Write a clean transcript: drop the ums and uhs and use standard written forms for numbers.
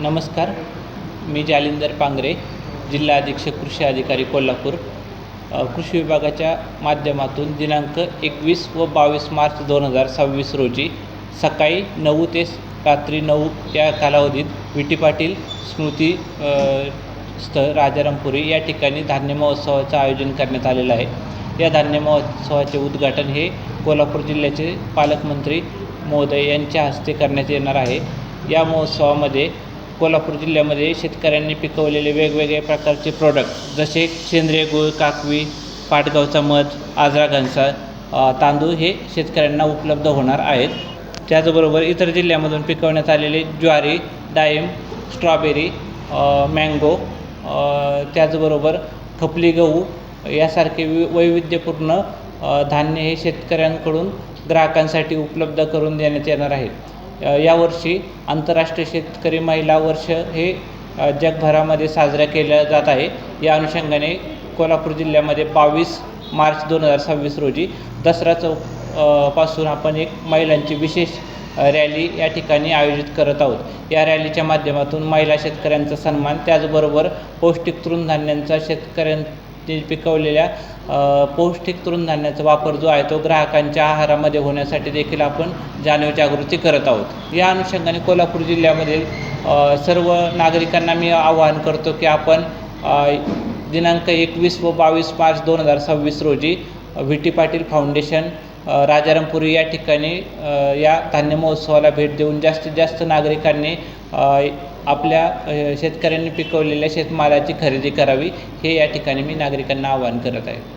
नमस्कार. मी जालिंदर पांगरे, जिल्हा अधीक्षक कृषी अधिकारी कोल्हापूर. कृषी विभागाच्या माध्यमातून दिनांक 21 व 22 मार्च 2026 रोजी सकाळी 9 ते रात्री 9 या कालावधीत विटी पाटील स्मृती स्थळ राजारामपुरी या ठिकाणी धान्य महोत्सवाचं आयोजन करण्यात आलेलं आहे. या धान्य महोत्सवाचे उद्घाटन हे कोल्हापूर जिल्ह्याचे पालकमंत्री महोदय यांच्या हस्ते करण्यात येणार आहे. या महोत्सवामध्ये कोल्हापूर जिल्ह्यामध्ये शेतकऱ्यांनी पिकवलेले वेगवेगळे प्रकारचे प्रोडक्ट जसे सेंद्रिय गूळ, काकवी, पाटगावचा मध, आजरा घनसा, तांदूळ हे शेतकऱ्यांना उपलब्ध होणार आहेत. त्याचबरोबर इतर जिल्ह्यामधून पिकवण्यात आलेले ज्वारी, डाळिंब, स्ट्रॉबेरी, मँगो, त्याचबरोबर खपली गहू यासारखे वैविध्यपूर्ण धान्य हे शेतकऱ्यांकडून ग्राहकांसाठी उपलब्ध करून देण्यात येणार आहे. यावर्षी आंतरराष्ट्रीय शेतकरी महिला वर्ष हे जगभरामध्ये साजरा केलं जात आहे. या अनुषंगाने कोल्हापूर जिल्ह्यामध्ये 22 मार्च 2026 रोजी दसरा चौक पासून आपण एक महिलांची विशेष रॅली या ठिकाणी आयोजित करत आहोत. या रॅलीच्या माध्यमातून महिला शेतकऱ्यांचा सन्मान, त्याचबरोबर पौष्टिक तृणधान्यांचा शेतकऱ्यांनी पिकवलेल्या पौष्टिक तृणधान्याचा वापर जो आहे तो ग्राहकांच्या आहारामध्ये होण्यासाठी देखील आपण जाणीवजागृती करत आहोत. या अनुषंगाने कोल्हापूर जिल्ह्यामधील सर्व नागरिकांना मी आवाहन करतो की आपण दिनांक 21 व 22 मार्च 2026 रोजी विटी पाटील फाउंडेशन राजारामपुरी या ठिकाणी या धान्य महोत्सवाला भेट देऊन जास्तीत जास्त नागरिकांनी आपल्या शेतकऱ्यांनी पिकवलेल्या शेतमालाची खरेदी करावी, हे या ठिकाणी मी नागरिकांना आवाहन करत आहे.